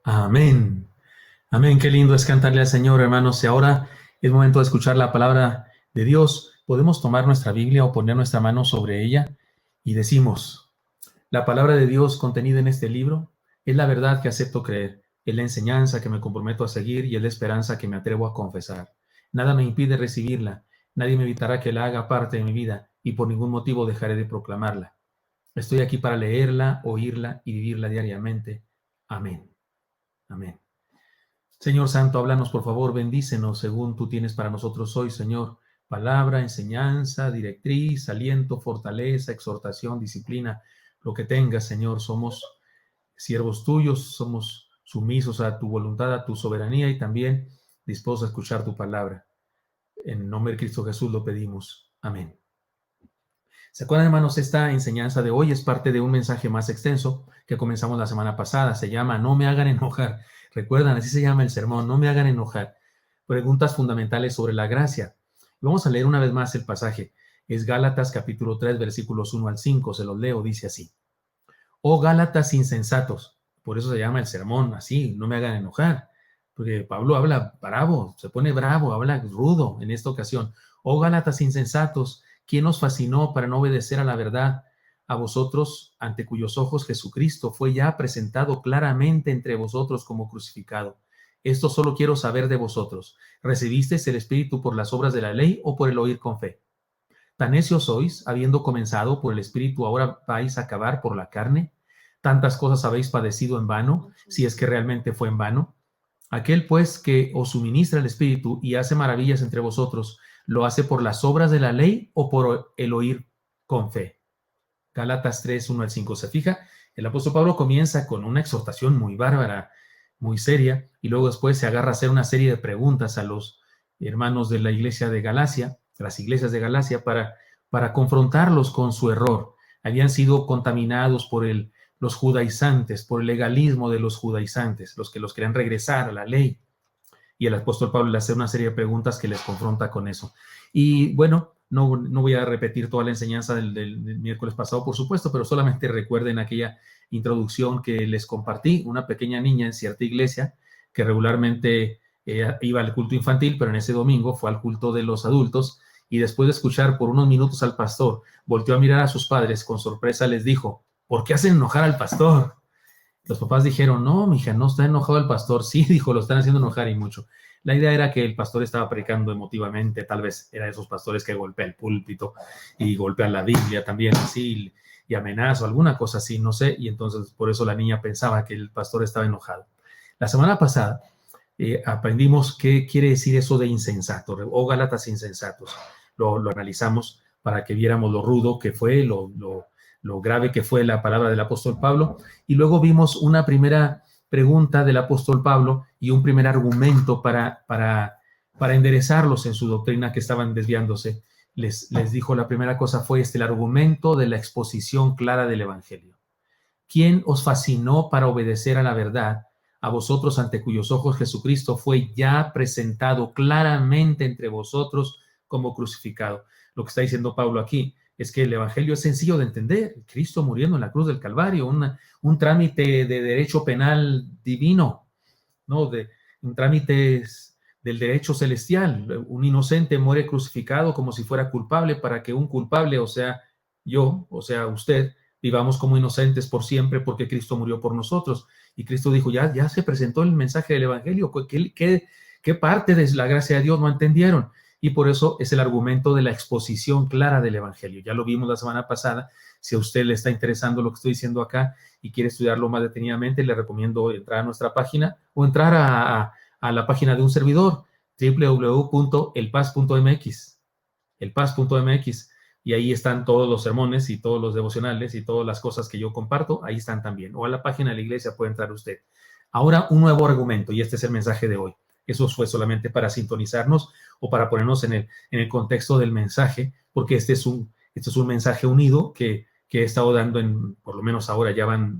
Amén. Amén. Qué lindo es cantarle al Señor, hermanos. Y ahora es momento de escuchar la palabra de Dios. Podemos tomar nuestra Biblia o poner nuestra mano sobre ella y decimos: la palabra de Dios contenida en este libro es la verdad que acepto creer, es la enseñanza que me comprometo a seguir y es la esperanza que me atrevo a confesar. Nada me impide recibirla, nadie me evitará que la haga parte de mi vida y por ningún motivo dejaré de proclamarla. Estoy aquí para leerla, oírla y vivirla diariamente. Amén. Amén. Señor Santo, háblanos por favor, bendícenos según tú tienes para nosotros hoy, Señor. Palabra, enseñanza, directriz, aliento, fortaleza, exhortación, disciplina, lo que tengas, Señor. Somos siervos tuyos, somos sumisos a tu voluntad, a tu soberanía y también dispuestos a escuchar tu palabra. En nombre de Cristo Jesús lo pedimos. Amén. ¿Se acuerdan, hermanos? Esta enseñanza de hoy es parte de un mensaje más extenso que comenzamos la semana pasada. Se llama No me hagan enojar. Recuerdan, así se llama el sermón, No me hagan enojar. Preguntas fundamentales sobre la gracia. Vamos a leer una vez más el pasaje. Es Gálatas capítulo 3, versículos 1 al 5. Se los leo, dice así. Oh Gálatas insensatos. Por eso se llama el sermón así, no me hagan enojar. Porque Pablo habla bravo, se pone bravo, habla rudo en esta ocasión. Oh Gálatas insensatos, ¿quién os fascinó para no obedecer a la verdad? A vosotros, ante cuyos ojos Jesucristo fue ya presentado claramente entre vosotros como crucificado. Esto solo quiero saber de vosotros. ¿Recibisteis el Espíritu por las obras de la ley o por el oír con fe? ¿Tan necios sois, habiendo comenzado por el Espíritu, ahora vais a acabar por la carne? ¿Tantas cosas habéis padecido en vano, si es que realmente fue en vano? Aquel pues que os suministra el Espíritu y hace maravillas entre vosotros, ¿lo hace por las obras de la ley o por el oír con fe? Gálatas 3, 1 al 5. ¿Se fija? El apóstol Pablo comienza con una exhortación muy bárbara, muy seria, y luego después se agarra a hacer una serie de preguntas a los hermanos de la iglesia de Galacia, las iglesias de Galacia, para confrontarlos con su error. Habían sido contaminados por los judaizantes, por el legalismo de los judaizantes, los que los querían regresar a la ley. Y el apóstol Pablo le hace una serie de preguntas que les confronta con eso. Y bueno, no voy a repetir toda la enseñanza del miércoles pasado, por supuesto, pero solamente recuerden aquella introducción que les compartí. Una pequeña niña en cierta iglesia que regularmente iba al culto infantil, pero en ese domingo fue al culto de los adultos y después de escuchar por unos minutos al pastor, volteó a mirar a sus padres, con sorpresa les dijo: ¿por qué hacen enojar al pastor? Los papás dijeron: no, mija, no está enojado el pastor. Sí, dijo, lo están haciendo enojar y mucho. La idea era que el pastor estaba predicando emotivamente, tal vez era de esos pastores que golpea el púlpito y golpea la Biblia también así y amenaza, alguna cosa así, no sé, y entonces por eso la niña pensaba que el pastor estaba enojado. La semana pasada aprendimos qué quiere decir eso de insensato, o Gálatas insensatos. Lo analizamos para que viéramos lo rudo que fue, lo grave que fue la palabra del apóstol Pablo, y luego vimos una primera pregunta del apóstol Pablo y un primer argumento para enderezarlos en su doctrina que estaban desviándose. Les dijo, la primera cosa fue el argumento de la exposición clara del Evangelio. ¿Quién os fascinó para obedecer a la verdad? A vosotros, ante cuyos ojos Jesucristo fue ya presentado claramente entre vosotros como crucificado. Lo que está diciendo Pablo aquí es que el Evangelio es sencillo de entender. Cristo muriendo en la cruz del Calvario, un trámite de derecho penal divino, ¿no? Un trámite del derecho celestial. Un inocente muere crucificado como si fuera culpable para que un culpable, o sea, yo, o sea, usted, vivamos como inocentes por siempre porque Cristo murió por nosotros. Y Cristo dijo, ya se presentó el mensaje del Evangelio. ¿Qué parte de la gracia de Dios no entendieron? Y por eso es el argumento de la exposición clara del Evangelio. Ya lo vimos la semana pasada. Si a usted le está interesando lo que estoy diciendo acá y quiere estudiarlo más detenidamente, le recomiendo entrar a nuestra página o entrar a la página de un servidor, www.elpaz.mx, elpaz.mx, y ahí están todos los sermones y todos los devocionales y todas las cosas que yo comparto, ahí están también. O a la página de la iglesia puede entrar usted. Ahora, un nuevo argumento, y este es el mensaje de hoy. Eso fue solamente para sintonizarnos o para ponernos en el contexto del mensaje, porque este es un mensaje unido que he estado dando por lo menos ahora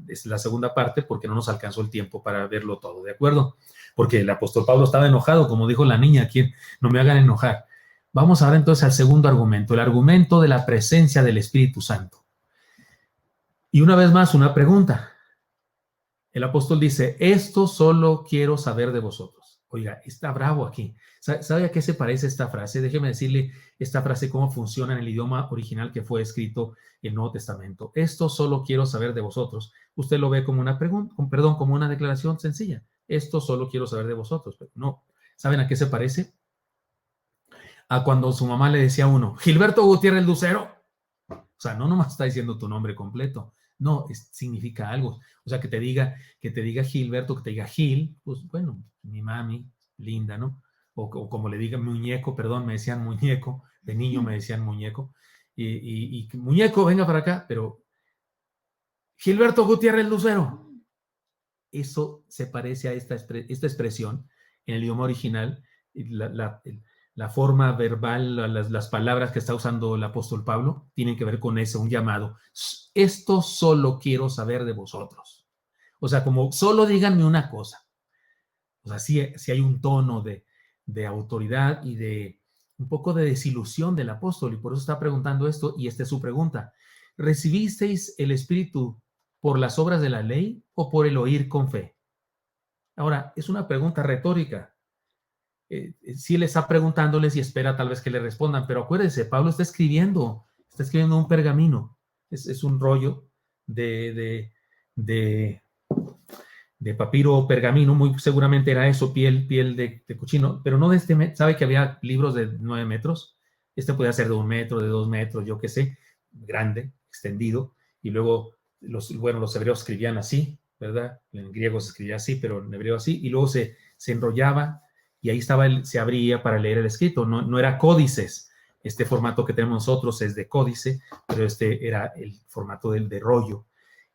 es la segunda parte, porque no nos alcanzó el tiempo para verlo todo, ¿de acuerdo? Porque el apóstol Pablo estaba enojado, como dijo la niña, ¿quién? No me hagan enojar. Vamos ahora entonces al segundo argumento, el argumento de la presencia del Espíritu Santo. Y una vez más, una pregunta. El apóstol dice, esto solo quiero saber de vosotros. Oiga, está bravo aquí. ¿Sabe a qué se parece esta frase? Déjeme decirle esta frase cómo funciona en el idioma original que fue escrito en el Nuevo Testamento. Esto solo quiero saber de vosotros. Usted lo ve como una pregunta, perdón, como una declaración sencilla. Esto solo quiero saber de vosotros. Pero no. ¿Saben a qué se parece? A cuando su mamá le decía a uno, Gilberto Gutiérrez Lucero. O sea, no nomás está diciendo tu nombre completo. No, significa algo. O sea, que te diga Gilberto, que te diga Gil, pues bueno, mi mami, linda, ¿no? O como le diga muñeco, perdón, me decían muñeco, de niño me decían muñeco. Y muñeco, venga para acá, pero Gilberto Gutiérrez Lucero. Eso se parece a esta expresión en el idioma original, la forma verbal, las palabras que está usando el apóstol Pablo, tienen que ver con eso, un llamado. Esto solo quiero saber de vosotros. O sea, como solo díganme una cosa. O sea, sí hay un tono de autoridad y de un poco de desilusión del apóstol, y por eso está preguntando esto, y esta es su pregunta. ¿Recibisteis el Espíritu por las obras de la ley o por el oír con fe? Ahora, es una pregunta retórica. Sí le está preguntándoles y espera tal vez que le respondan, pero acuérdense, Pablo está escribiendo un pergamino, es un rollo de, de, de papiro o pergamino, muy seguramente era eso, piel de cochino, pero no de este, sabe que había libros de 9 metros, este podía ser de 1 metro, de 2 metros, yo qué sé, grande, extendido, y luego los hebreos escribían así, ¿verdad? En griego se escribía así, pero en hebreo así, y luego se enrollaba y ahí se abría para leer el escrito, no era códices. Este formato que tenemos nosotros es de códice, pero este era el formato de rollo.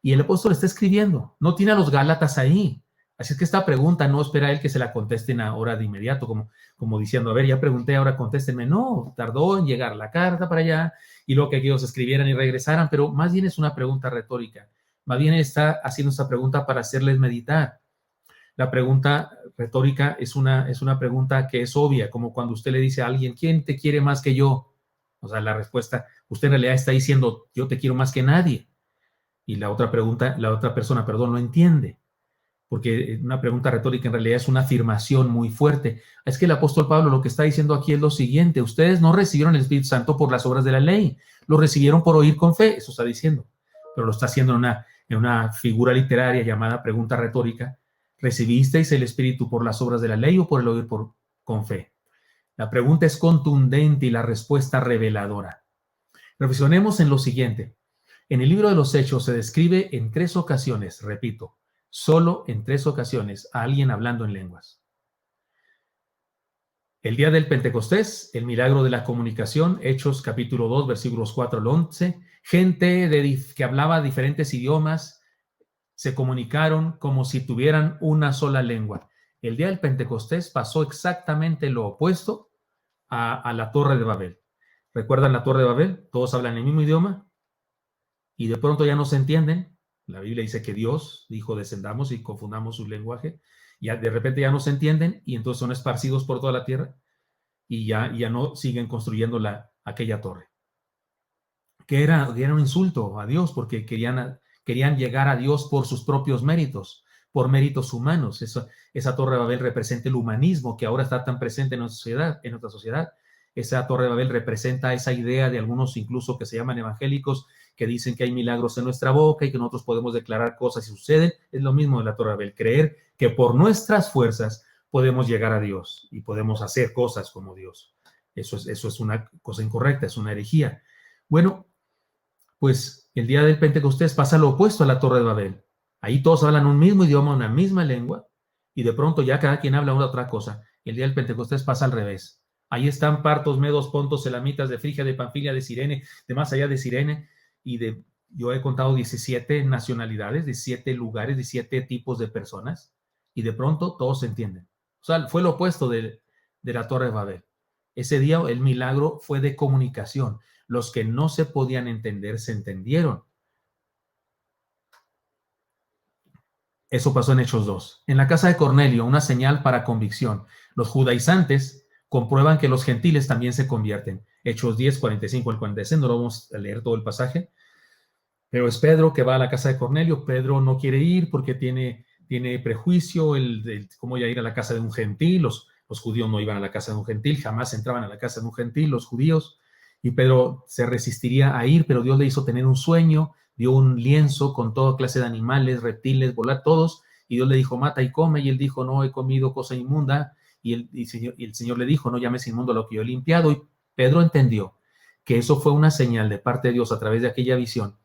Y el apóstol está escribiendo, no tiene a los Gálatas ahí. Así es que esta pregunta no espera él que se la contesten ahora de inmediato, como diciendo, a ver, ya pregunté, ahora contéstenme. No, tardó en llegar la carta para allá y luego que ellos escribieran y regresaran, pero más bien es una pregunta retórica. Más bien está haciendo esta pregunta para hacerles meditar. La pregunta retórica es una pregunta que es obvia, como cuando usted le dice a alguien, ¿quién te quiere más que yo? O sea, la respuesta, usted en realidad está diciendo, yo te quiero más que nadie. Y la otra persona, no entiende, porque una pregunta retórica en realidad es una afirmación muy fuerte. Es que el apóstol Pablo lo que está diciendo aquí es lo siguiente, ustedes no recibieron el Espíritu Santo por las obras de la ley, lo recibieron por oír con fe, eso está diciendo, pero lo está haciendo en una figura literaria llamada pregunta retórica. ¿Recibisteis el Espíritu por las obras de la ley o por el oír con fe? La pregunta es contundente y la respuesta reveladora. Reflexionemos en lo siguiente. En el libro de los Hechos se describe en 3 ocasiones, repito, solo en 3 ocasiones, a alguien hablando en lenguas. El día del Pentecostés, el milagro de la comunicación, Hechos capítulo 2, versículos 4 al 11, gente que hablaba diferentes idiomas, se comunicaron como si tuvieran una sola lengua. El día del Pentecostés pasó exactamente lo opuesto a la Torre de Babel. ¿Recuerdan la Torre de Babel? Todos hablan el mismo idioma y de pronto ya no se entienden. La Biblia dice que Dios dijo, descendamos y confundamos su lenguaje. Y de repente ya no se entienden y entonces son esparcidos por toda la tierra y ya no siguen construyendo aquella torre. Que era un insulto a Dios porque querían llegar a Dios por sus propios méritos, por méritos humanos. Esa Torre de Babel representa el humanismo que ahora está tan presente en nuestra sociedad. Esa Torre de Babel representa esa idea de algunos incluso que se llaman evangélicos, que dicen que hay milagros en nuestra boca y que nosotros podemos declarar cosas y suceden. Es lo mismo de la Torre de Babel, creer que por nuestras fuerzas podemos llegar a Dios y podemos hacer cosas como Dios. Eso es una cosa incorrecta, es una herejía. Bueno, pues el día del Pentecostés pasa lo opuesto a la Torre de Babel. Ahí todos hablan un mismo idioma, una misma lengua, y de pronto ya cada quien habla una otra cosa. El día del Pentecostés pasa al revés. Ahí están partos, medos, pontos, elamitas, de Frigia, de Panfilia, de Cirene, de más allá de Cirene, yo he contado 17 nacionalidades, 17 lugares, 17 tipos de personas, y de pronto todos se entienden. O sea, fue lo opuesto de la Torre de Babel. Ese día el milagro fue de comunicación. Los que no se podían entender se entendieron. Eso pasó en Hechos 2. En la casa de Cornelio, una señal para convicción. Los judaizantes comprueban que los gentiles también se convierten. Hechos 10, 45 al 46, no lo vamos a leer todo el pasaje, pero es Pedro que va a la casa de Cornelio. Pedro no quiere ir porque tiene prejuicio el cómo ya ir a la casa de un gentil. Los judíos no iban a la casa de un gentil, jamás entraban a la casa de un gentil, los judíos, y Pedro se resistiría a ir, pero Dios le hizo tener un sueño, dio un lienzo con toda clase de animales, reptiles, volar todos, y Dios le dijo, mata y come, y él dijo, no he comido cosa inmunda, y el Señor le dijo, no llames inmundo a lo que yo he limpiado, y Pedro entendió que eso fue una señal de parte de Dios a través de aquella visión,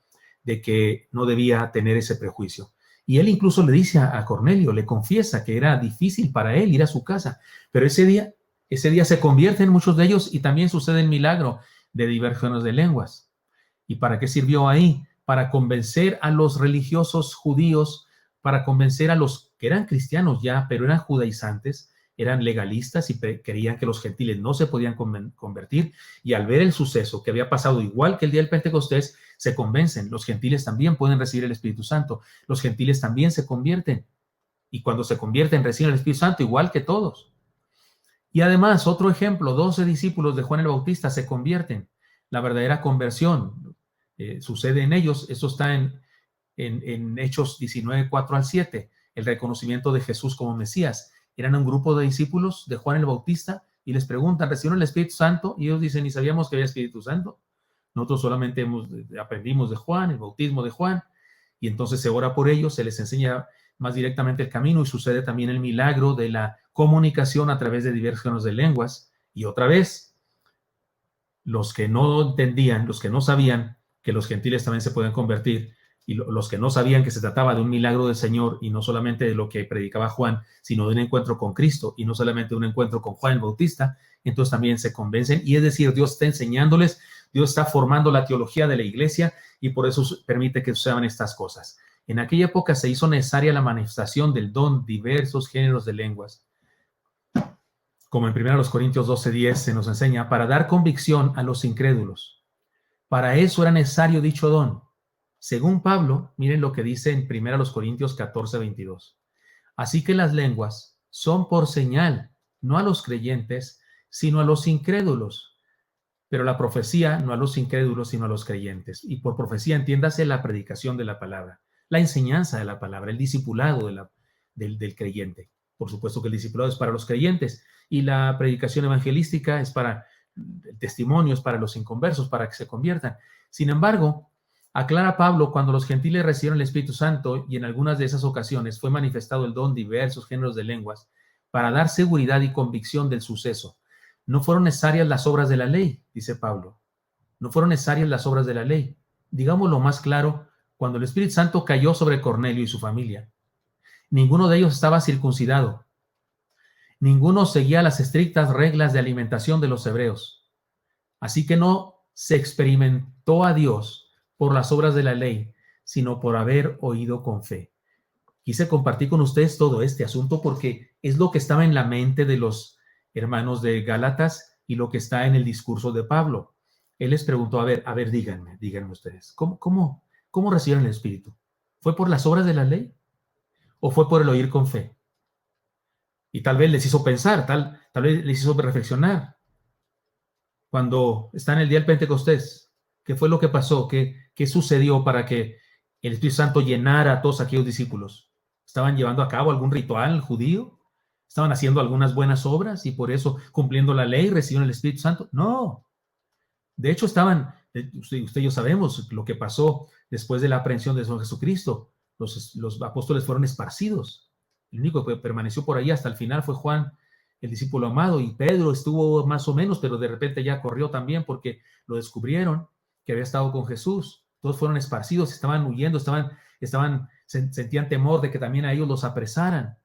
de que no debía tener ese prejuicio. Y él incluso le dice a Cornelio, le confiesa que era difícil para él ir a su casa, pero ese día se convierten muchos de ellos y también sucede el milagro de diversiones de lenguas. ¿Y para qué sirvió ahí? Para convencer a los religiosos judíos, para convencer a los que eran cristianos ya, pero eran judaizantes, eran legalistas y creían que los gentiles no se podían convertir, y al ver el suceso que había pasado igual que el día del Pentecostés, se convencen, los gentiles también pueden recibir el Espíritu Santo, los gentiles también se convierten, y cuando se convierten reciben el Espíritu Santo igual que todos. Y además, otro ejemplo, 12 discípulos de Juan el Bautista se convierten. La verdadera conversión sucede en ellos. Eso está en Hechos 19, 4 al 7. El reconocimiento de Jesús como Mesías. Eran un grupo de discípulos de Juan el Bautista y les preguntan, ¿recibieron el Espíritu Santo? Y ellos dicen, ¿y sabíamos que había Espíritu Santo? Nosotros solamente aprendimos de Juan, el bautismo de Juan, y entonces se ora por ellos, se les enseña más directamente el camino y sucede también el milagro de la comunicación a través de diversos de lenguas. Y otra vez, los que no entendían, los que no sabían que los gentiles también se pueden convertir, y los que no sabían que se trataba de un milagro del Señor y no solamente de lo que predicaba Juan, sino de un encuentro con Cristo y no solamente de un encuentro con Juan el Bautista, entonces también se convencen. Y es decir, Dios está enseñándoles, Dios está formando la teología de la iglesia y por eso permite que sucedan estas cosas. En aquella época se hizo necesaria la manifestación del don, diversos géneros de lenguas. Como en 1 Corintios 12:10 se nos enseña, para dar convicción a los incrédulos. Para eso era necesario dicho don. Según Pablo, miren lo que dice en 1 Corintios 14:22. Así que las lenguas son por señal, no a los creyentes, sino a los incrédulos. Pero la profecía no a los incrédulos, sino a los creyentes. Y por profecía entiéndase la predicación de la palabra, la enseñanza de la palabra, el discipulado del creyente. Por supuesto que el discipulado es para los creyentes y la predicación evangelística es para el testimonio, es para los inconversos, para que se conviertan. Sin embargo, aclara Pablo, cuando los gentiles recibieron el Espíritu Santo y en algunas de esas ocasiones fue manifestado el don diversos géneros de lenguas para dar seguridad y convicción del suceso. No fueron necesarias las obras de la ley, dice Pablo. No fueron necesarias las obras de la ley. Digámoslo más claro, cuando el Espíritu Santo cayó sobre Cornelio y su familia, ninguno de ellos estaba circuncidado. Ninguno seguía las estrictas reglas de alimentación de los hebreos. Así que no se experimentó a Dios por las obras de la ley, sino por haber oído con fe. Quise compartir con ustedes todo este asunto porque es lo que estaba en la mente de los hermanos de Gálatas y lo que está en el discurso de Pablo. Él les preguntó, a ver, díganme ustedes, ¿cómo recibieron el Espíritu? ¿Fue por las obras de la ley o fue por el oír con fe? Y tal vez les hizo pensar, tal vez les hizo reflexionar. Cuando está en el día del Pentecostés, ¿qué fue lo que pasó? ¿Qué sucedió para que el Espíritu Santo llenara a todos aquellos discípulos? ¿Estaban llevando a cabo algún ritual judío? ¿Estaban haciendo algunas buenas obras y por eso cumpliendo la ley recibieron el Espíritu Santo? No. De hecho, usted y yo sabemos lo que pasó después de la aprehensión de San Jesucristo. Los apóstoles fueron esparcidos. El único que permaneció por ahí hasta el final fue Juan, el discípulo amado, y Pedro estuvo más o menos, pero de repente ya corrió también porque lo descubrieron que había estado con Jesús. Todos fueron esparcidos, estaban huyendo, sentían temor de que también a ellos los apresaran.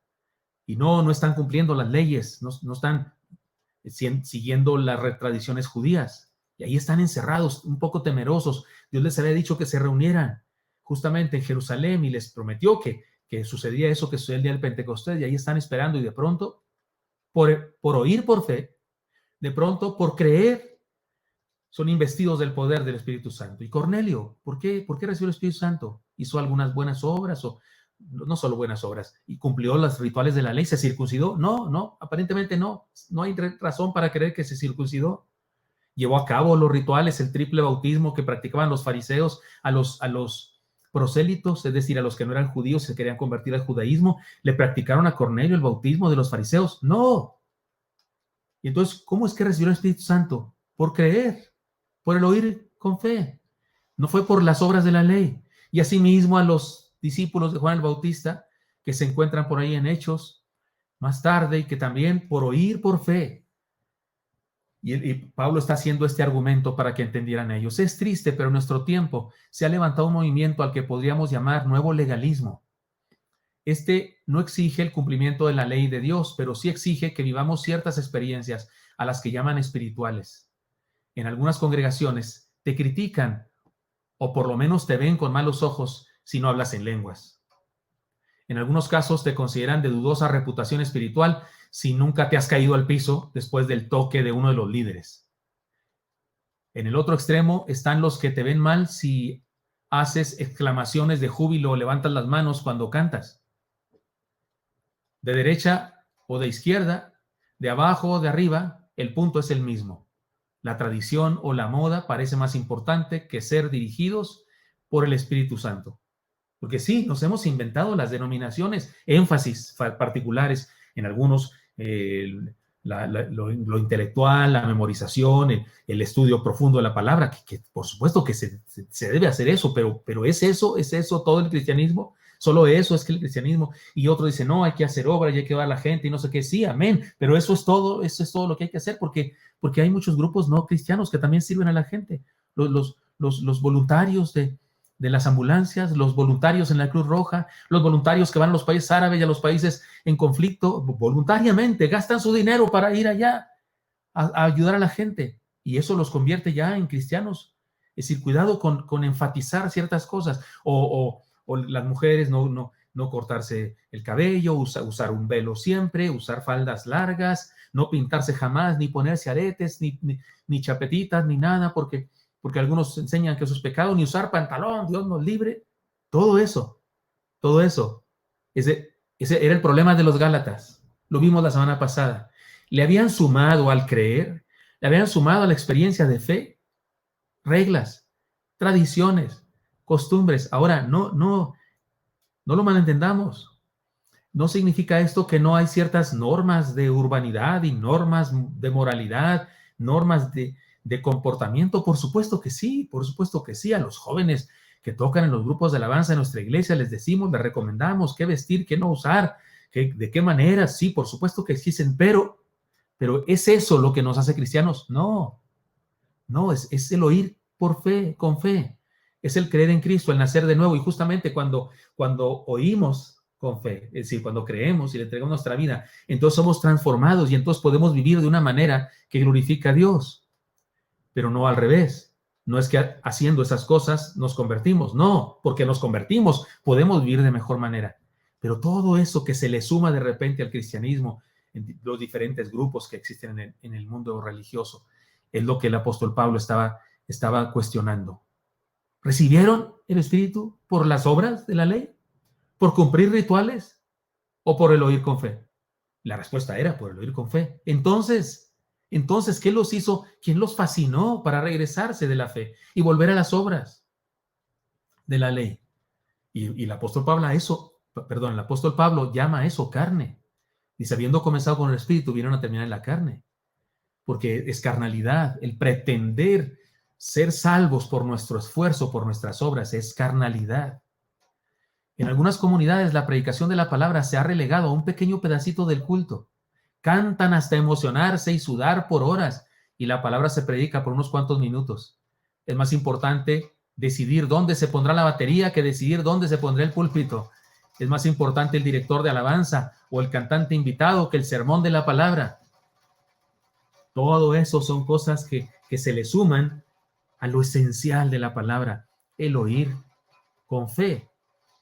Y no están cumpliendo las leyes, no están siguiendo las tradiciones judías. Y ahí están encerrados, un poco temerosos. Dios les había dicho que se reunieran justamente en Jerusalén y les prometió que sucedía eso que sucedió el día del Pentecostés, y ahí están esperando, y de pronto, por oír por fe, de pronto, por creer, son investidos del poder del Espíritu Santo. Y Cornelio, ¿por qué recibió el Espíritu Santo? ¿Hizo algunas buenas obras no solo buenas obras, y cumplió los rituales de la ley, ¿se circuncidó? No, aparentemente no hay razón para creer que se circuncidó. Llevó a cabo los rituales, el triple bautismo que practicaban los fariseos a los prosélitos, es decir, a los que no eran judíos, se querían convertir al judaísmo. ¿Le practicaron a Cornelio el bautismo de los fariseos? No. Y entonces, ¿cómo es que recibió el Espíritu Santo? Por creer, por el oír con fe. No fue por las obras de la ley. Y asimismo a los discípulos de Juan el Bautista, que se encuentran por ahí en Hechos más tarde, y que también por oír por fe. Y Pablo está haciendo este argumento para que entendieran ellos. Es triste, pero en nuestro tiempo se ha levantado un movimiento al que podríamos llamar nuevo legalismo. Este no exige el cumplimiento de la ley de Dios, pero sí exige que vivamos ciertas experiencias a las que llaman espirituales. En algunas congregaciones te critican o por lo menos te ven con malos ojos si no hablas en lenguas. En algunos casos te consideran de dudosa reputación espiritual si nunca te has caído al piso después del toque de uno de los líderes. En el otro extremo están los que te ven mal si haces exclamaciones de júbilo o levantas las manos cuando cantas. De derecha o de izquierda, de abajo o de arriba, el punto es el mismo. La tradición o la moda parece más importante que ser dirigidos por el Espíritu Santo. Porque sí, nos hemos inventado las denominaciones, énfasis particulares en algunos, lo intelectual, la memorización, el estudio profundo de la palabra, que por supuesto que se debe hacer eso, pero ¿es eso todo el cristianismo? Solo eso es que el cristianismo. Y otro dice, no, hay que hacer obra y hay que dar a la gente y no sé qué. Sí, amén, pero eso es todo lo que hay que hacer, porque hay muchos grupos no cristianos que también sirven a la gente. Los voluntarios de las ambulancias, los voluntarios en la Cruz Roja, los voluntarios que van a los países árabes y a los países en conflicto, voluntariamente gastan su dinero para ir allá a ayudar a la gente, y eso los convierte ya en cristianos. Es decir, cuidado con enfatizar ciertas cosas, o las mujeres no cortarse el cabello, usar un velo siempre, usar faldas largas, no pintarse jamás, ni ponerse aretes, ni chapetitas, ni nada, porque algunos enseñan que eso es pecado, ni usar pantalón, Dios nos libre. Todo eso, ese era el problema de los Gálatas. Lo vimos la semana pasada. Le habían sumado al creer, le habían sumado a la experiencia de fe, reglas, tradiciones, costumbres. Ahora, no lo malentendamos. No significa esto que no hay ciertas normas de urbanidad y normas de moralidad, normas de comportamiento. Por supuesto que sí. A los jóvenes que tocan en los grupos de alabanza de nuestra iglesia les decimos, les recomendamos qué vestir, qué no usar, de qué manera. Sí, por supuesto que existen, pero ¿es eso lo que nos hace cristianos? No, es el oír por fe, con fe. Es el creer en Cristo, el nacer de nuevo. Y justamente cuando oímos con fe, es decir, cuando creemos y le entregamos nuestra vida, entonces somos transformados y entonces podemos vivir de una manera que glorifica a Dios. Pero no al revés. No es que haciendo esas cosas nos convertimos. No, porque nos convertimos, podemos vivir de mejor manera. Pero todo eso que se le suma de repente al cristianismo, en los diferentes grupos que existen en el mundo religioso, es lo que el apóstol Pablo estaba cuestionando. ¿Recibieron el Espíritu por las obras de la ley? ¿Por cumplir rituales? ¿O por el oír con fe? La respuesta era por el oír con fe. Entonces, ¿qué los hizo? ¿Quién los fascinó para regresarse de la fe y volver a las obras de la ley? Y el apóstol Pablo llama a eso carne. Dice, habiendo comenzado con el Espíritu, vinieron a terminar en la carne. Porque es carnalidad. El pretender ser salvos por nuestro esfuerzo, por nuestras obras, es carnalidad. En algunas comunidades la predicación de la palabra se ha relegado a un pequeño pedacito del culto. Cantan hasta emocionarse y sudar por horas, y la palabra se predica por unos cuantos minutos. Es más importante decidir dónde se pondrá la batería que decidir dónde se pondrá el púlpito. Es más importante el director de alabanza o el cantante invitado que el sermón de la palabra. Todo eso son cosas que se le suman a lo esencial de la palabra, el oír con fe.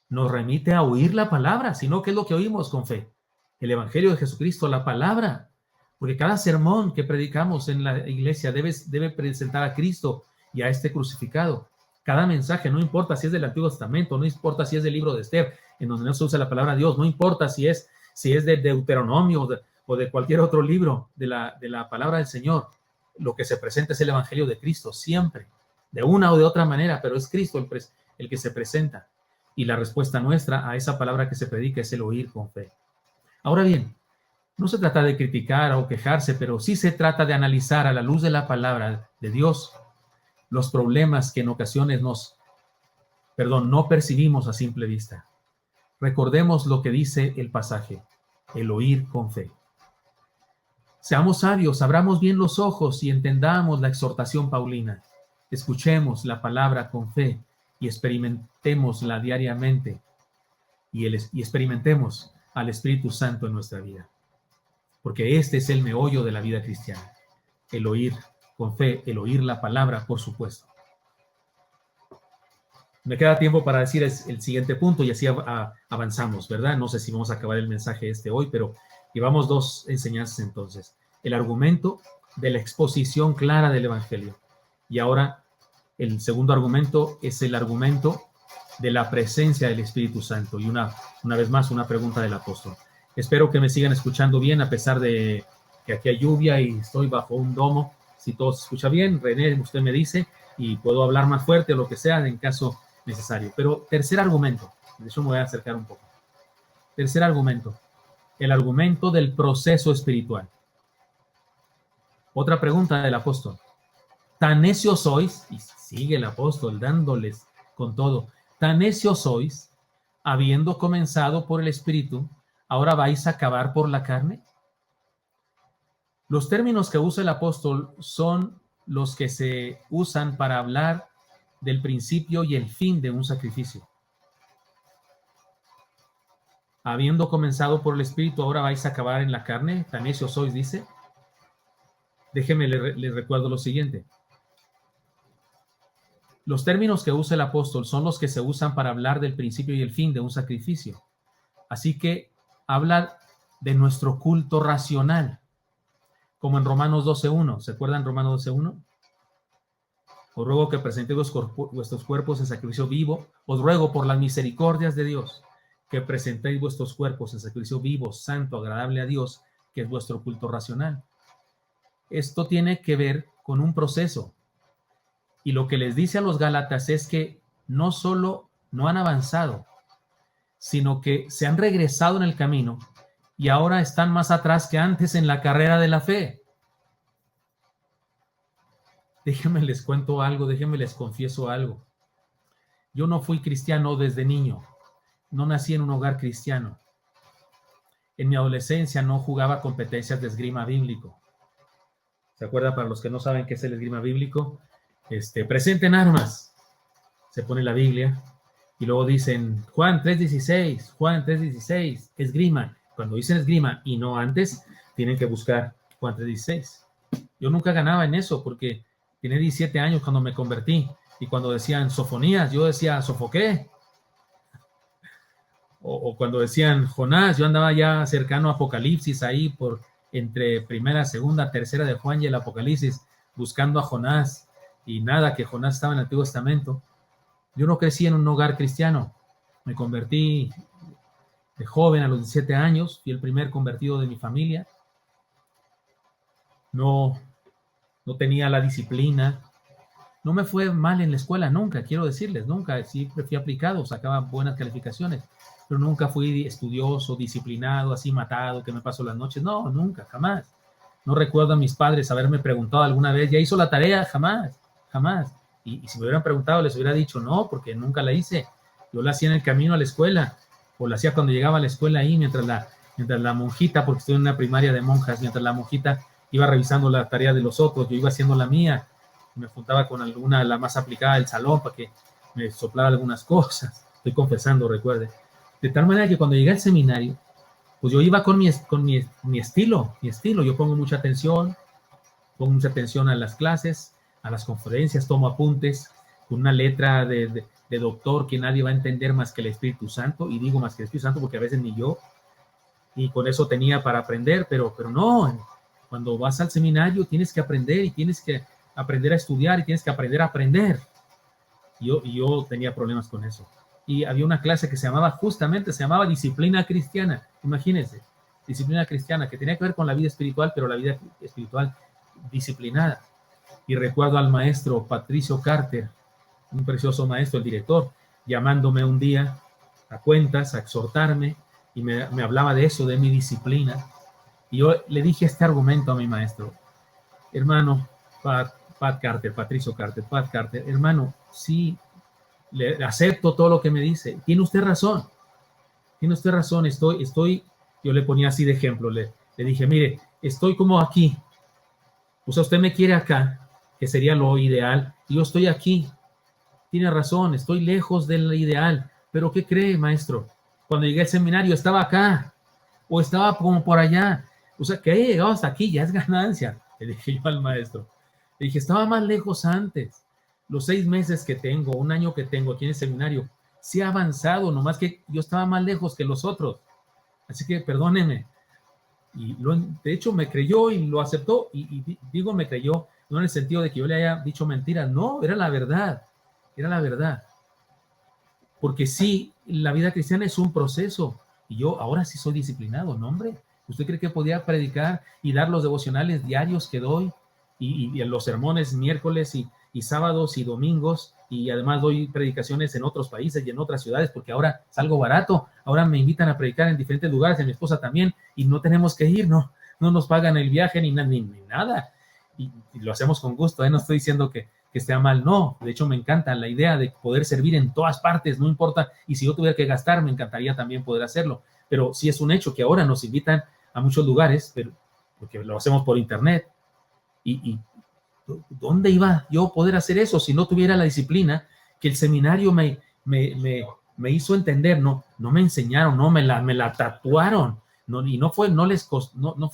Nos remite a oír la palabra, sino ¿qué es lo que oímos con fe? El Evangelio de Jesucristo, la palabra. Porque cada sermón que predicamos en la iglesia debe presentar a Cristo y a este crucificado. Cada mensaje, no importa si es del Antiguo Testamento, no importa si es del libro de Esther, en donde no se usa la palabra Dios, no importa si es de Deuteronomio o de cualquier otro libro de la palabra del Señor, lo que se presenta es el Evangelio de Cristo, siempre, de una o de otra manera, pero es Cristo el que se presenta. Y la respuesta nuestra a esa palabra que se predica es el oír con fe. Ahora bien, no se trata de criticar o quejarse, pero sí se trata de analizar a la luz de la palabra de Dios los problemas que en ocasiones no percibimos a simple vista. Recordemos lo que dice el pasaje, el oír con fe. Seamos sabios, abramos bien los ojos y entendamos la exhortación paulina. Escuchemos la palabra con fe y experimentémosla diariamente y experimentemos al Espíritu Santo en nuestra vida. Porque este es el meollo de la vida cristiana, el oír con fe, el oír la palabra, por supuesto. Me queda tiempo para decir el siguiente punto y así avanzamos, ¿verdad? No sé si vamos a acabar el mensaje hoy, pero llevamos 2 enseñanzas entonces. El argumento de la exposición clara del Evangelio. Y ahora el segundo argumento es el argumento de la presencia del Espíritu Santo. Y una vez más, una pregunta del apóstol. Espero que me sigan escuchando bien a pesar de que aquí hay lluvia y estoy bajo un domo. Si todo se escucha bien, René, usted me dice, y puedo hablar más fuerte o lo que sea en caso necesario. Pero tercer argumento, de hecho me voy a acercar un poco. Tercer argumento, el argumento del proceso espiritual. Otra pregunta del apóstol. ¿Tan necios sois? Y sigue el apóstol dándoles con todo. ¿Tan necios sois, habiendo comenzado por el Espíritu, ahora vais a acabar por la carne? Los términos que usa el apóstol son los que se usan para hablar del principio y el fin de un sacrificio. Habiendo comenzado por el Espíritu, ahora vais a acabar en la carne. Tan necios sois, dice. Déjeme, le recuerdo lo siguiente. Los términos que usa el apóstol son los que se usan para hablar del principio y el fin de un sacrificio. Así que habla de nuestro culto racional, como en Romanos 12:1. ¿Se acuerdan Romanos 12:1? Os ruego que presentéis vuestros cuerpos en sacrificio vivo. Os ruego por las misericordias de Dios que presentéis vuestros cuerpos en sacrificio vivo, santo, agradable a Dios, que es vuestro culto racional. Esto tiene que ver con un proceso. Y lo que les dice a los Gálatas es que no solo no han avanzado, sino que se han regresado en el camino y ahora están más atrás que antes en la carrera de la fe. Déjenme les cuento algo, déjenme les confieso algo. Yo no fui cristiano desde niño, no nací en un hogar cristiano. En mi adolescencia no jugaba competencias de esgrima bíblico. ¿Se acuerdan? Para los que no saben qué es el esgrima bíblico, presenten armas. Se pone la Biblia y luego dicen Juan 3:16, Juan 3:16, esgrima. Cuando dicen esgrima y no antes, tienen que buscar Juan 3:16. Yo nunca ganaba en eso porque tenía 17 años cuando me convertí y cuando decían sofonías, yo decía sofoqué. O cuando decían Jonás, yo andaba ya cercano a Apocalipsis ahí por entre primera, segunda, tercera de Juan y el Apocalipsis buscando a Jonás y nada, que Jonás estaba en el Antiguo Testamento. Yo no crecí en un hogar cristiano, me convertí de joven a los 17 años, fui el primer convertido de mi familia. No tenía la disciplina, no me fue mal en la escuela, nunca, quiero decirles, nunca, siempre fui aplicado, sacaba buenas calificaciones, pero nunca fui estudioso, disciplinado, así matado, que me paso las noches, no, nunca, jamás. No recuerdo a mis padres haberme preguntado alguna vez, ¿ya hizo la tarea? Jamás, jamás. Y si me hubieran preguntado, les hubiera dicho no, porque nunca la hice. Yo la hacía en el camino a la escuela, o la hacía cuando llegaba a la escuela ahí, mientras la monjita, porque estoy en una primaria de monjas, mientras la monjita iba revisando la tarea de los otros, yo iba haciendo la mía, me juntaba con alguna, la más aplicada del salón, para que me soplara algunas cosas. Estoy confesando, recuerde. De tal manera que cuando llegué al seminario, pues yo iba con mi estilo. Yo pongo mucha atención a las clases, a las conferencias, tomo apuntes con una letra de doctor que nadie va a entender más que el Espíritu Santo, y digo más que el Espíritu Santo porque a veces ni yo, y con eso tenía para aprender, pero no, cuando vas al seminario tienes que aprender y tienes que aprender a estudiar y tienes que aprender a aprender. Y yo tenía problemas con eso. Y había una clase que se llamaba disciplina cristiana. Imagínense, disciplina cristiana, que tenía que ver con la vida espiritual, pero la vida espiritual disciplinada. Y recuerdo al maestro Patricio Carter, un precioso maestro, el director, llamándome un día a cuentas, a exhortarme, y me hablaba de eso, de mi disciplina. Y yo le dije este argumento a mi maestro: hermano Pat Carter, Patricio Carter, Pat Carter, hermano, sí, le acepto todo lo que me dice. Tiene usted razón, yo le ponía así de ejemplo, le dije, mire, estoy como aquí, o sea, usted me quiere acá, que sería lo ideal, y yo estoy aquí. Tiene razón, estoy lejos del ideal, pero ¿qué cree, maestro? Cuando llegué al seminario estaba acá, o estaba como por allá, o sea, que haya llegado hasta aquí ya es ganancia, le dije yo al maestro. Le dije, estaba más lejos antes. Los 6 meses que tengo, 1 año que tengo aquí en el seminario, sí ha avanzado, nomás que yo estaba más lejos que los otros. Así que perdónenme. Y de hecho me creyó y lo aceptó. Y digo me creyó, no en el sentido de que yo le haya dicho mentiras, no, era la verdad. Era la verdad. Porque sí, la vida cristiana es un proceso. Y yo ahora sí soy disciplinado, ¿no, hombre? ¿Usted cree que podía predicar y dar los devocionales diarios que doy? Y los sermones miércoles y sábados y domingos, y además doy predicaciones en otros países y en otras ciudades, porque ahora salgo barato, ahora me invitan a predicar en diferentes lugares, a mi esposa también, y no tenemos que ir, no nos pagan el viaje ni nada, y lo hacemos con gusto, no estoy diciendo que esté mal, no, de hecho me encanta la idea de poder servir en todas partes, no importa, y si yo tuviera que gastar, me encantaría también poder hacerlo, pero sí es un hecho que ahora nos invitan a muchos lugares, pero porque lo hacemos por internet, y ¿dónde iba yo a poder hacer eso si no tuviera la disciplina que el seminario me hizo entender? No me enseñaron, no me la tatuaron, no, y no fue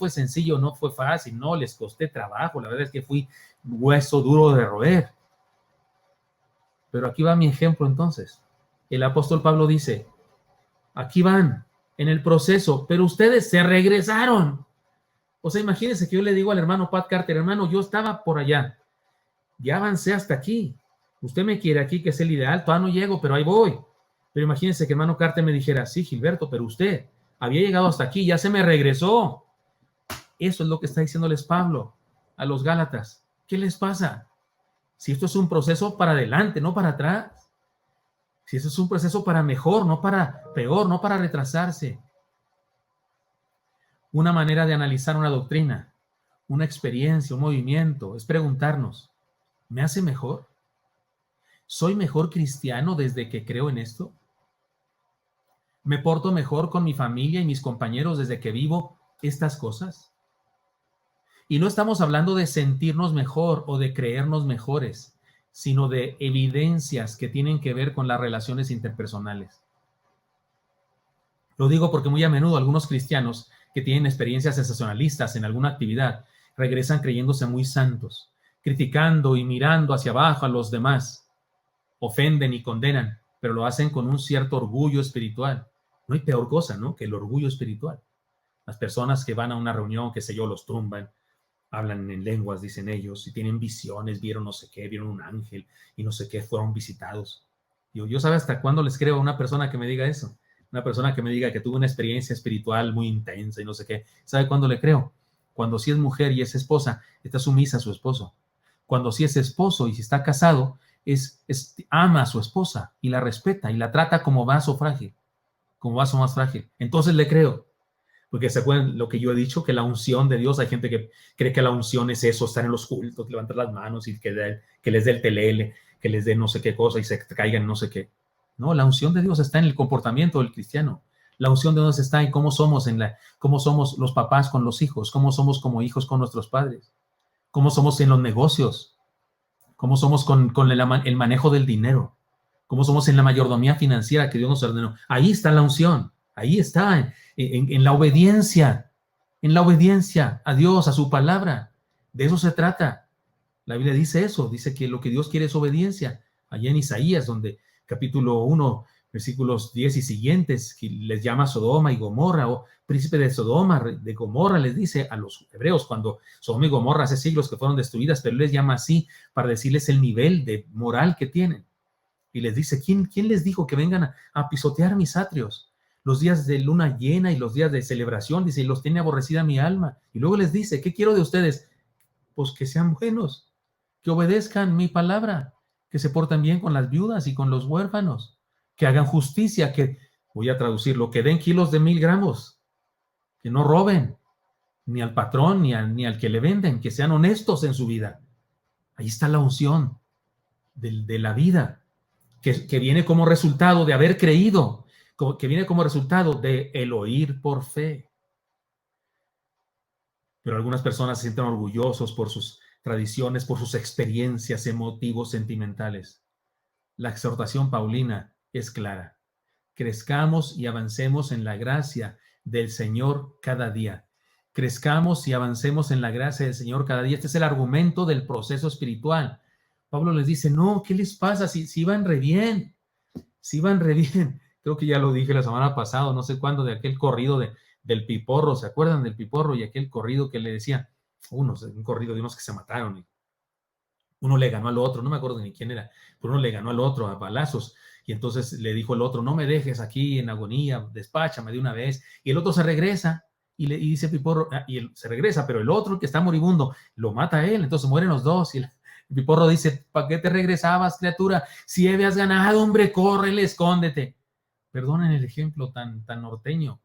sencillo, no fue fácil, no, les costé trabajo, la verdad es que fui hueso duro de roer. Pero aquí va mi ejemplo entonces. El apóstol Pablo dice, aquí van, en el proceso, pero ustedes se regresaron. O sea, imagínense que yo le digo al hermano Pat Carter, hermano, yo estaba por allá, ya avancé hasta aquí, usted me quiere aquí, que es el ideal, todavía no llego, pero ahí voy. Pero imagínense que hermano Carter me dijera, sí, Gilberto, pero usted había llegado hasta aquí, ya se me regresó. Eso es lo que está diciéndoles Pablo a los Gálatas. ¿Qué les pasa? Si esto es un proceso para adelante, no para atrás. Si esto es un proceso para mejor, no para peor, no para retrasarse. Una manera de analizar una doctrina, una experiencia, un movimiento, es preguntarnos, ¿me hace mejor? ¿Soy mejor cristiano desde que creo en esto? ¿Me porto mejor con mi familia y mis compañeros desde que vivo estas cosas? Y no estamos hablando de sentirnos mejor o de creernos mejores, sino de evidencias que tienen que ver con las relaciones interpersonales. Lo digo porque muy a menudo algunos cristianos que tienen experiencias sensacionalistas en alguna actividad regresan creyéndose muy santos, criticando y mirando hacia abajo a los demás. Ofenden y condenan, pero lo hacen con un cierto orgullo espiritual. No hay peor cosa, ¿no?, que el orgullo espiritual. Las personas que van a una reunión, qué sé yo, los tumban, hablan en lenguas, dicen ellos, y tienen visiones, vieron no sé qué, vieron un ángel y no sé qué, fueron visitados. Yo ¿sabe hasta cuándo les creo a una persona que me diga eso? Una persona que me diga que tuvo una experiencia espiritual muy intensa y no sé qué. ¿Sabe cuándo le creo? Cuando sí es mujer y es esposa, está sumisa a su esposo. Cuando sí es esposo y si está casado, ama a su esposa y la respeta y la trata como vaso frágil, como vaso más frágil. Entonces le creo. Porque se acuerdan lo que yo he dicho, que la unción de Dios, hay gente que cree que la unción es eso, estar en los cultos, levantar las manos y que les dé el telele, que les dé no sé qué cosa y se caigan no sé qué. No, la unción de Dios está en el comportamiento del cristiano. La unción de Dios está en cómo somos los papás con los hijos, cómo somos como hijos con nuestros padres, cómo somos en los negocios, cómo somos con el manejo del dinero, cómo somos en la mayordomía financiera que Dios nos ordenó. Ahí está la unción, ahí está, en la obediencia a Dios, a su palabra. De eso se trata. La Biblia dice eso, dice que lo que Dios quiere es obediencia. Allá en Isaías, donde capítulo 1, versículos 10 y siguientes, que les llama Sodoma y Gomorra, o príncipe de Sodoma, de Gomorra, les dice a los hebreos, cuando Sodoma y Gomorra hace siglos que fueron destruidas, pero les llama así para decirles el nivel de moral que tienen. y les dice, ¿quién les dijo que vengan a pisotear mis atrios? Los días de luna llena y los días de celebración, dice, y los tiene aborrecida mi alma. Y luego les dice, ¿qué quiero de ustedes? Pues que sean buenos, que obedezcan mi palabra, que se porten bien con las viudas y con los huérfanos, que hagan justicia, que, voy a traducirlo, que den kilos de 1000 gramos, que no roben, ni al patrón, ni al que le venden, que sean honestos en su vida. Ahí está la unción de la vida, que viene como resultado de haber creído, que viene como resultado de el oír por fe. Pero algunas personas se sienten orgullosos por sus tradiciones, por sus experiencias, motivos sentimentales. La exhortación paulina es clara. Crezcamos y avancemos en la gracia del Señor cada día. Crezcamos y avancemos en la gracia del Señor cada día. Este es el argumento del proceso espiritual. Pablo les dice, no, ¿qué les pasa? Si van re bien, si van re bien. Creo que ya lo dije la semana pasada, no sé cuándo, de aquel corrido del Piporro. ¿Se acuerdan del Piporro y aquel corrido que le decía? Un corrido de unos que se mataron. Y uno le ganó al otro, no me acuerdo ni quién era, pero uno le ganó al otro a balazos. Y entonces le dijo el otro, no me dejes aquí en agonía, despáchame de una vez. Y el otro se regresa y dice Piporro, y él se regresa, pero el otro que está moribundo lo mata a él, entonces mueren los dos. Y el Piporro dice, ¿para qué te regresabas, criatura? Si habías ganado, hombre, córrele, escóndete. Perdonen el ejemplo tan norteño,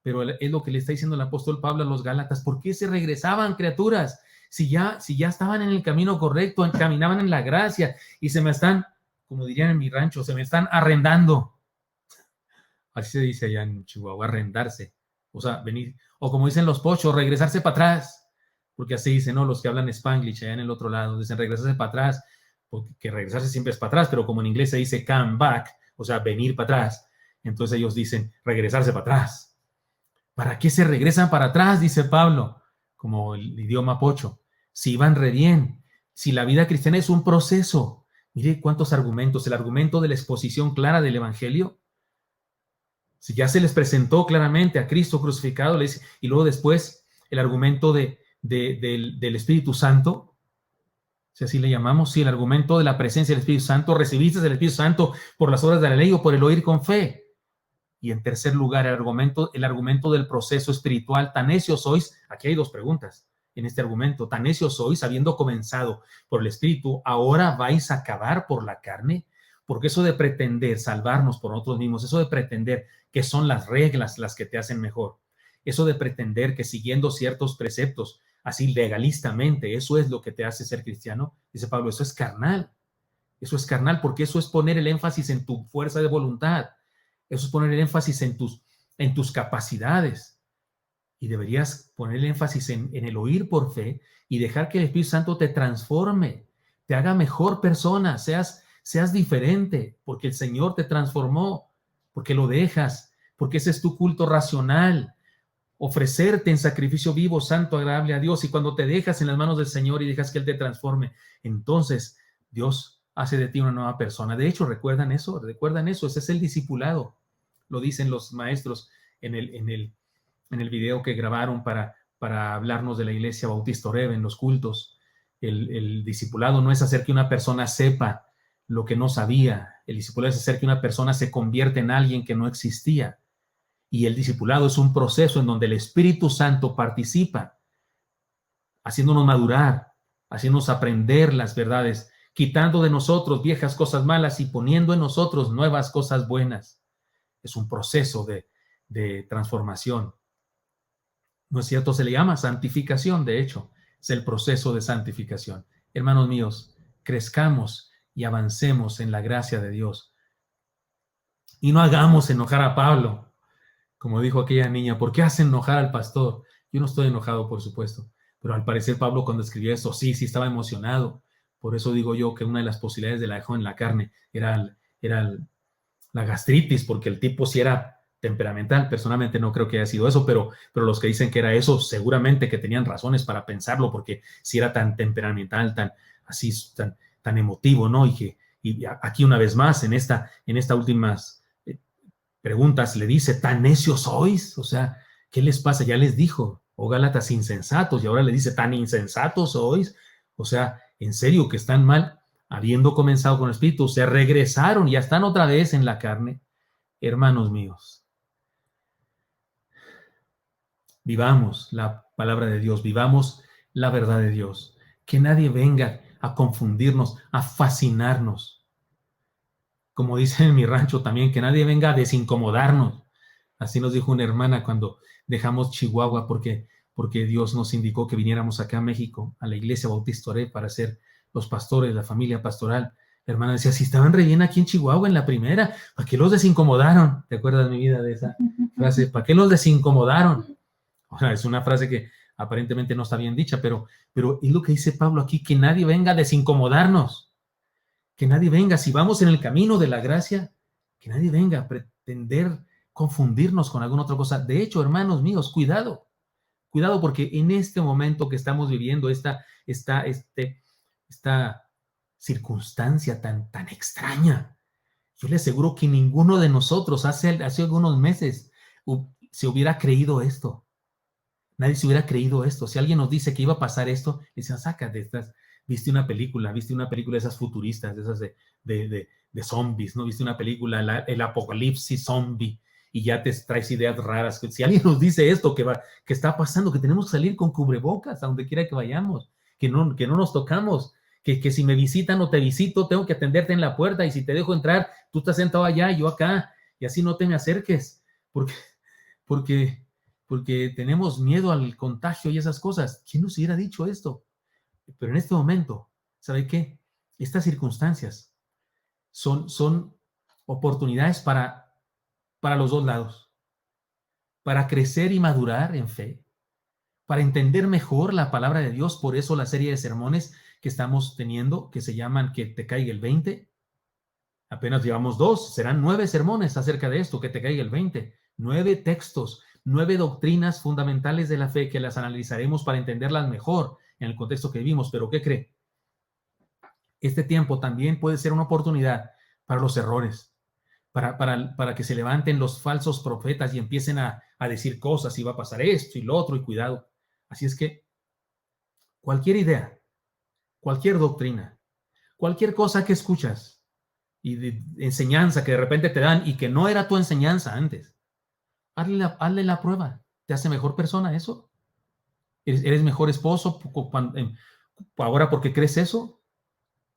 pero es lo que le está diciendo el apóstol Pablo a los Gálatas. ¿Por qué se regresaban, criaturas? Si ya estaban en el camino correcto, caminaban en la gracia y se me están, como dirían en mi rancho, se me están arrendando. Así se dice allá en Chihuahua, arrendarse. O sea, venir, o como dicen los pochos, regresarse para atrás. Porque así dicen, ¿no? Los que hablan Spanglish allá en el otro lado, dicen regresarse para atrás, porque regresarse siempre es para atrás, pero como en inglés se dice come back, o sea, venir para atrás. Entonces ellos dicen regresarse para atrás. ¿Para qué se regresan para atrás? Dice Pablo, como el idioma pocho. Si van re bien, si la vida cristiana es un proceso. Mire cuántos argumentos. El argumento de la exposición clara del Evangelio. Si ya se les presentó claramente a Cristo crucificado, y luego después el argumento del Espíritu Santo, si así le llamamos, sí, el argumento de la presencia del Espíritu Santo. Recibiste el Espíritu Santo por las obras de la ley o por el oír con fe. Y en tercer lugar, el argumento del proceso espiritual. Tan necios sois, aquí hay dos preguntas en este argumento. Tan necios sois, habiendo comenzado por el Espíritu, ¿ahora vais a acabar por la carne? Porque eso de pretender salvarnos por nosotros mismos, eso de pretender que son las reglas las que te hacen mejor, eso de pretender que siguiendo ciertos preceptos, así legalistamente, eso es lo que te hace ser cristiano, dice Pablo, eso es carnal. Eso es carnal porque eso es poner el énfasis en tu fuerza de voluntad. Eso es poner el énfasis en tus capacidades. Y deberías poner el énfasis en el oír por fe y dejar que el Espíritu Santo te transforme, te haga mejor persona, seas diferente, porque el Señor te transformó, porque lo dejas, porque ese es tu culto racional, ofrecerte en sacrificio vivo, santo, agradable a Dios. Y cuando te dejas en las manos del Señor y dejas que Él te transforme, entonces Dios hace de ti una nueva persona. De hecho, ¿recuerdan eso? Ese es el discipulado. Lo dicen los maestros en el video que grabaron para hablarnos de la Iglesia Bautista Oreb en los cultos. El discipulado no es hacer que una persona sepa lo que no sabía. El discipulado es hacer que una persona se convierta en alguien que no existía. Y el discipulado es un proceso en donde el Espíritu Santo participa, haciéndonos madurar, haciéndonos aprender las verdades, quitando de nosotros viejas cosas malas y poniendo en nosotros nuevas cosas buenas. Es un proceso de transformación. ¿No es cierto? Se le llama santificación, de hecho, es el proceso de santificación. Hermanos míos, crezcamos y avancemos en la gracia de Dios. Y no hagamos enojar a Pablo. Como dijo aquella niña, ¿por qué hace enojar al pastor? Yo no estoy enojado, por supuesto, pero al parecer Pablo cuando escribió eso, sí estaba emocionado. Por eso digo yo que una de las posibilidades de la dejó en la carne era la gastritis, porque el tipo sí era temperamental. Personalmente no creo que haya sido eso, pero los que dicen que era eso, seguramente que tenían razones para pensarlo, porque si era tan temperamental, tan emotivo, ¿no? Y aquí una vez más, en esta últimas preguntas, le dice, ¿tan necios sois? O sea, ¿qué les pasa? Ya les dijo, oh Gálatas insensatos, y ahora le dice, ¿tan insensatos sois? O sea, ¿en serio que están mal? habiendo comenzado con el Espíritu, se regresaron y ya están otra vez en la carne. Hermanos míos, vivamos la palabra de Dios, vivamos la verdad de Dios. Que nadie venga a confundirnos, a fascinarnos. Como dice en mi rancho también, que nadie venga a desincomodarnos. Así nos dijo una hermana cuando dejamos Chihuahua porque Dios nos indicó que viniéramos acá a México, a la iglesia Bautista Oré, para ser los pastores, la familia pastoral. La hermana decía, si estaban re bien aquí en Chihuahua en la primera, ¿para qué los desincomodaron? ¿Te acuerdas, mi vida, de esa frase? ¿Para qué los desincomodaron? O sea, es una frase que aparentemente no está bien dicha, pero es lo que dice Pablo aquí, que nadie venga a desincomodarnos, que nadie venga, si vamos en el camino de la gracia, que nadie venga a pretender confundirnos con alguna otra cosa. De hecho, hermanos míos, cuidado porque en este momento que estamos viviendo esta circunstancia tan extraña, yo le aseguro que ninguno de nosotros hace algunos meses se hubiera creído esto. Nadie se hubiera creído esto. Si alguien nos dice que iba a pasar esto, dicen, sácate estas. Viste una película de esas futuristas, de esas de zombies, ¿no? Viste una película, el apocalipsis zombie, y ya te traes ideas raras. Si alguien nos dice esto, que está pasando, que tenemos que salir con cubrebocas a donde quiera que vayamos, que no nos tocamos, que si me visitan o te visito, tengo que atenderte en la puerta, y si te dejo entrar, tú estás sentado allá y yo acá, y así no te me acerques, porque tenemos miedo al contagio y esas cosas. ¿Quién nos hubiera dicho esto? Pero en este momento, ¿sabe qué? Estas circunstancias son oportunidades para los dos lados, para crecer y madurar en fe, para entender mejor la palabra de Dios. Por eso la serie de sermones que estamos teniendo, que se llaman Que te caiga el 20, apenas llevamos 2, serán 9 sermones acerca de esto, que te caiga el 20, 9 textos, 9 doctrinas fundamentales de la fe que las analizaremos para entenderlas mejor en el contexto que vivimos. Pero ¿qué cree? Este tiempo también puede ser una oportunidad para los errores, para que se levanten los falsos profetas y empiecen a decir cosas, y va a pasar esto y lo otro, y cuidado. Así es que cualquier idea, cualquier doctrina, cualquier cosa que escuchas y de enseñanza que de repente te dan y que no era tu enseñanza antes, hazle la prueba. ¿Te hace mejor persona eso? ¿Eres mejor esposo ahora porque crees eso?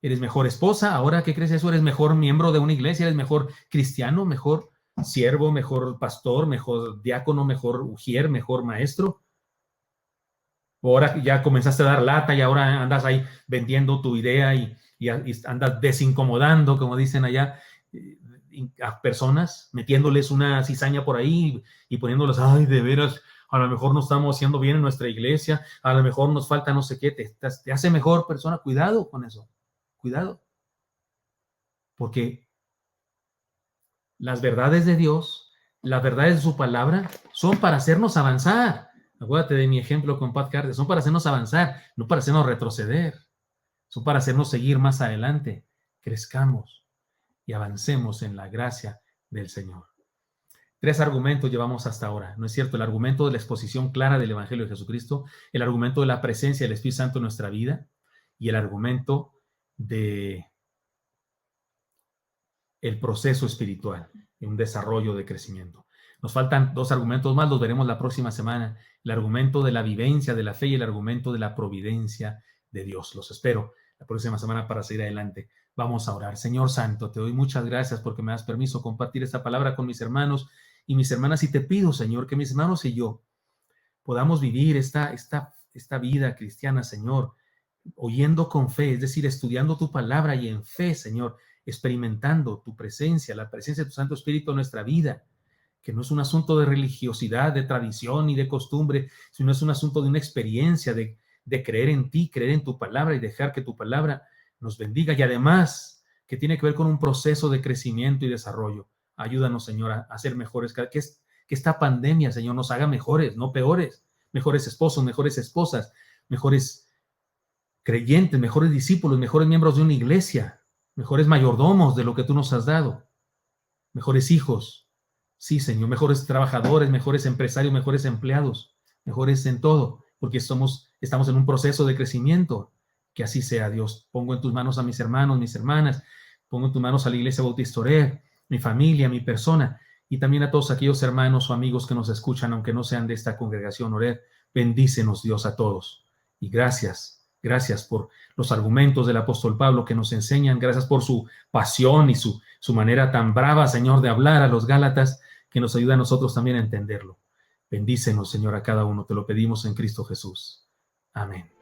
¿Eres mejor esposa ahora que crees eso? ¿Eres mejor miembro de una iglesia? ¿Eres mejor cristiano? ¿Mejor siervo? ¿Mejor pastor? ¿Mejor diácono? ¿Mejor ujier? ¿Mejor maestro? ¿O ahora ya comenzaste a dar lata y ahora andas ahí vendiendo tu idea y andas desincomodando, como dicen allá, a personas, metiéndoles una cizaña por ahí y poniéndoles, ay, de veras, a lo mejor no estamos haciendo bien en nuestra iglesia, a lo mejor nos falta no sé qué, te hace mejor persona? Cuidado con eso, cuidado, porque las verdades de Dios, las verdades de su palabra, son para hacernos avanzar. Acuérdate de mi ejemplo con Pat Carter, son para hacernos avanzar, no para hacernos retroceder, son para hacernos seguir más adelante, crezcamos y avancemos en la gracia del Señor. 3 argumentos llevamos hasta ahora, ¿no es cierto? El argumento de la exposición clara del Evangelio de Jesucristo, el argumento de la presencia del Espíritu Santo en nuestra vida y el argumento de el proceso espiritual, un desarrollo de crecimiento. Nos faltan 2 argumentos más, los veremos la próxima semana. El argumento de la vivencia de la fe y el argumento de la providencia de Dios. Los espero la próxima semana para seguir adelante. Vamos a orar. Señor Santo, te doy muchas gracias porque me das permiso compartir esta palabra con mis hermanos y mis hermanas, y te pido, Señor, que mis hermanos y yo podamos vivir esta vida cristiana, Señor, oyendo con fe, es decir, estudiando tu palabra y en fe, Señor, experimentando tu presencia, la presencia de tu Santo Espíritu en nuestra vida, que no es un asunto de religiosidad, de tradición y de costumbre, sino es un asunto de una experiencia, de creer en ti, creer en tu palabra y dejar que tu palabra nos bendiga, y además que tiene que ver con un proceso de crecimiento y desarrollo. Ayúdanos, Señor, a ser mejores, que esta pandemia, Señor, nos haga mejores, no peores, mejores esposos, mejores esposas, mejores creyentes, mejores discípulos, mejores miembros de una iglesia, mejores mayordomos de lo que tú nos has dado, mejores hijos, sí, Señor, mejores trabajadores, mejores empresarios, mejores empleados, mejores en todo, porque estamos en un proceso de crecimiento Que así sea, Dios. Pongo en tus manos a mis hermanos, mis hermanas, pongo en tus manos a la Iglesia Bautista Oreb, mi familia, mi persona, y también a todos aquellos hermanos o amigos que nos escuchan, aunque no sean de esta congregación Oreb. Bendícenos, Dios, a todos. Y gracias, gracias por los argumentos del apóstol Pablo que nos enseñan, gracias por su pasión y su manera tan brava, Señor, de hablar a los Gálatas, que nos ayuda a nosotros también a entenderlo. Bendícenos, Señor, a cada uno. Te lo pedimos en Cristo Jesús. Amén.